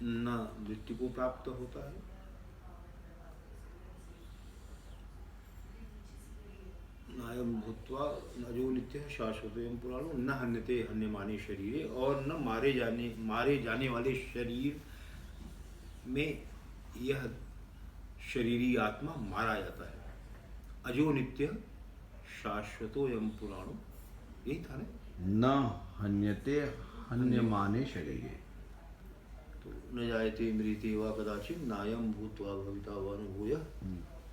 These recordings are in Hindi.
न मृत्यु को प्राप्त होता है, नायम भूत्वा न जो नित्य शाश्वत पुराणो न हन्यते हन्यमाने शरीरे, और न मारे जाने वाले शरीर में यह शरीरी आत्मा मारा जाता है। अजो नित्य शाश्वतो यम पुराणो, यही था ना। न हन्यते हन्यमाने शरीरे। तो न जायते मृते वा कदाचित् नायम भूत्वा भविता वा न भूयः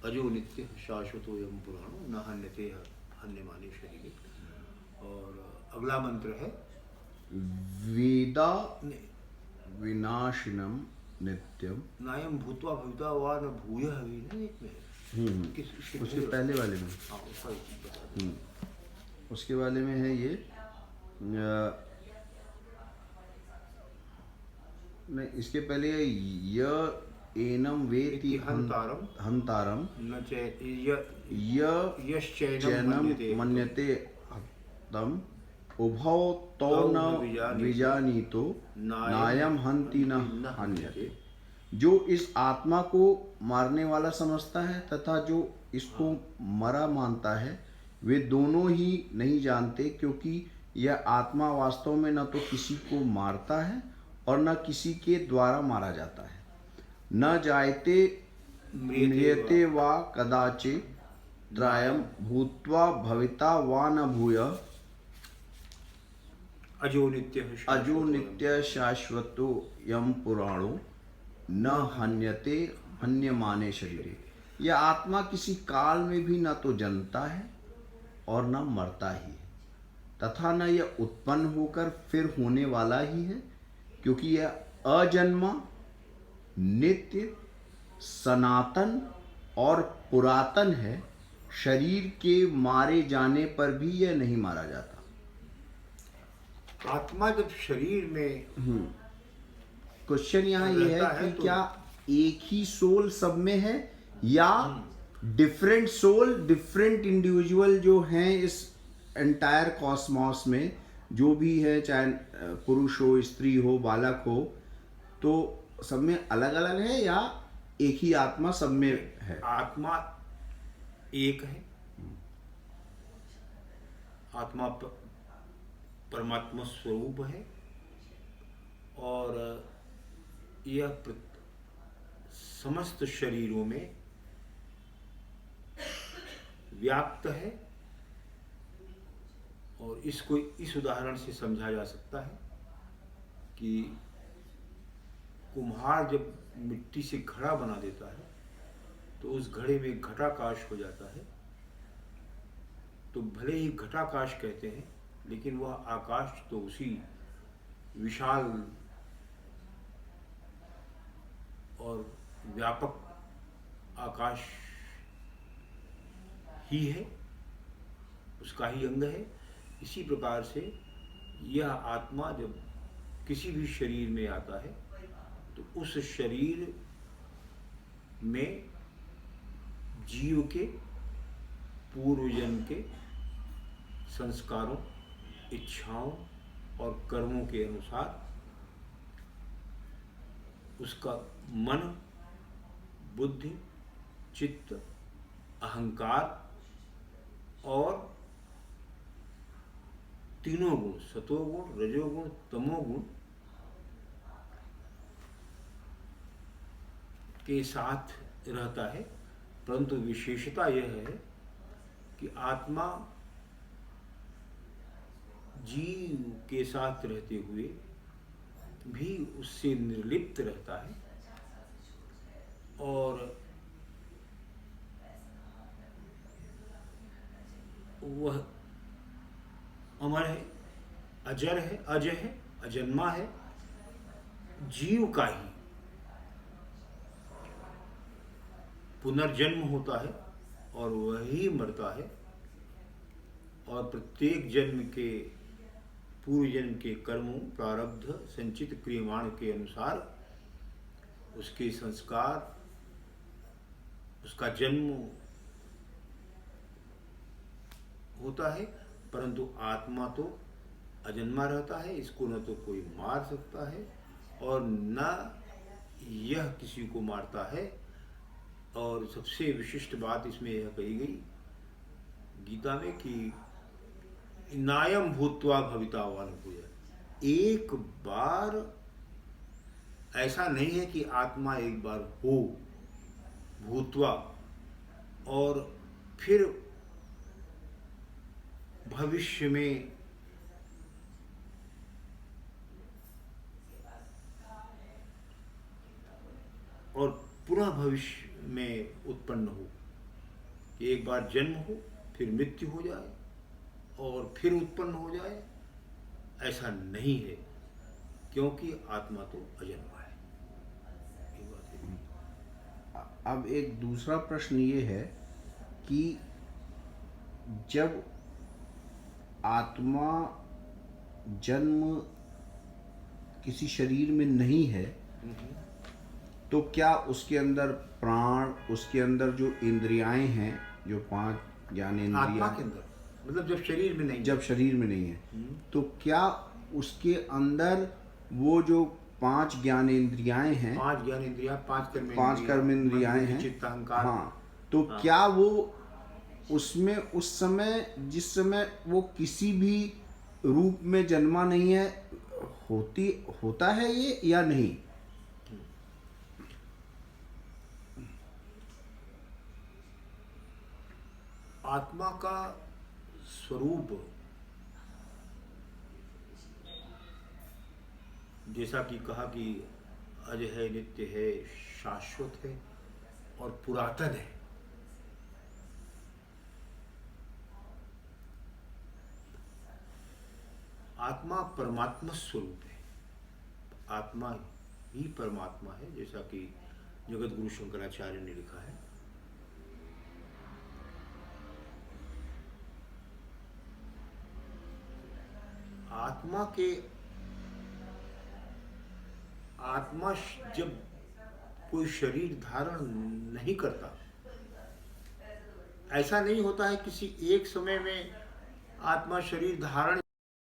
अजो नित्य शाश्वतो यम पुराणो न हन्यते हन्यमाने शरीरे। और अगला मंत्र है वेदा विनाशिनम नित्यम। नायम भूत्वा भविता वा न भूयः भी ना एक में उसके पहले वाले में, हाँ उसका बता दो। उसके वाले में है ये नहीं, इसके पहले य एनम वेति हंतारम न यश्चैनम मन्यते तम उभौ तौ न विजानीतो नायम हंति न हन्यते। जो इस आत्मा को मारने वाला समझता है तथा जो इसको मरा मानता है, वे दोनों ही नहीं जानते, क्योंकि यह आत्मा वास्तव में न तो किसी को मारता है और न किसी के द्वारा मारा जाता है। न जायते म्रियते वा कदाचित् त्रायम भूत्वा भविता वा न भूयः अजो नित्य शाश्वतो यम पुराणो न हन्यते हन्यमाने शरीरे। यह आत्मा किसी काल में भी न तो जन्मता है और न मरता ही है, तथा न यह उत्पन्न होकर फिर होने वाला ही है, क्योंकि यह अजन्मा, नित्य, सनातन और पुरातन है। शरीर के मारे जाने पर भी यह नहीं मारा जाता। आत्मा जब शरीर में, क्वेश्चन यहाँ ये है कि तो क्या एक ही सोल सब में है, या डिफरेंट सोल, डिफरेंट इंडिविजुअल जो हैं इस एंटायर कॉस्मॉस में, जो भी है, चाहे पुरुष हो, स्त्री हो, बालक हो, तो सब में अलग अलग है, या एक ही आत्मा सब में है? आत्मा एक है। आत्मा परमात्मा स्वरूप है, और यह समस्त शरीरों में व्याप्त है। और इसको इस उदाहरण से समझा जा सकता है कि कुम्हार जब मिट्टी से घड़ा बना देता है तो उस घड़े में घटाकाश हो जाता है। तो भले ही घटाकाश कहते हैं, लेकिन वह आकाश तो उसी विशाल और व्यापक आकाश ही है, उसका ही अंग है। इसी प्रकार से यह आत्मा जब किसी भी शरीर में आता है तो उस शरीर में जीव के पूर्व जन्म के संस्कारों, इच्छाओं और कर्मों के अनुसार उसका मन, बुद्धि, चित्त, अहंकार और तीनों गुण, सतोगुण, रजोगुण, तमोगुण के साथ रहता है। परंतु विशेषता यह है कि आत्मा जीव के साथ रहते हुए भी उससे निर्लिप्त रहता है, और वह अमर है, अजर है, अजय है, अजन्मा है। जीव का ही पुनर्जन्म होता है और वही मरता है, और प्रत्येक जन्म के पूर्व जन्म के कर्मों, प्रारब्ध, संचित क्रियमाण के अनुसार उसके संस्कार, उसका जन्म होता है। परंतु आत्मा तो अजन्मा रहता है, इसको न तो कोई मार सकता है और न यह किसी को मारता है। और सबसे विशिष्ट बात इसमें यह कही गई गीता में कि नायम भूत्वा भवितावान भूय। एक बार ऐसा नहीं है कि आत्मा एक बार हो भूत्वा और फिर भविष्य में और पुनः भविष्य में उत्पन्न हो। एक बार जन्म हो, फिर मृत्यु हो जाए और फिर उत्पन्न हो जाए, ऐसा नहीं है, क्योंकि आत्मा तो अजन्मा है। ये बात है। अब एक दूसरा प्रश्न ये है कि जब आत्मा जन्म किसी शरीर में नहीं है तो क्या उसके अंदर प्राण, उसके अंदर जो इंद्रियाएं हैं, जो 5 ज्ञानेंद्रियां, आत्मा के अंदर मतलब जब शरीर में नहीं, जब शरीर में नहीं है तो क्या उसके अंदर वो जो 5 ज्ञानेंद्रियाएं हैं, 5 ज्ञानेंद्रियां, 5 कर्मेंद्रियाएं हैं, चित्त, अहंकार, हाँ, तो क्या वो उसमें उस समय, जिस समय वो किसी भी रूप में जन्मा नहीं है, होता है ये या नहीं? आत्मा का स्वरूप जैसा कि कहा कि अज है, नित्य है, शाश्वत है और पुरातन है। आत्मा परमात्मा स्वरूप है। आत्मा ही परमात्मा है, जैसा कि जगत गुरु शंकराचार्य ने लिखा है। आत्मा जब कोई शरीर धारण नहीं करता, ऐसा नहीं होता है किसी एक समय में आत्मा शरीर धारण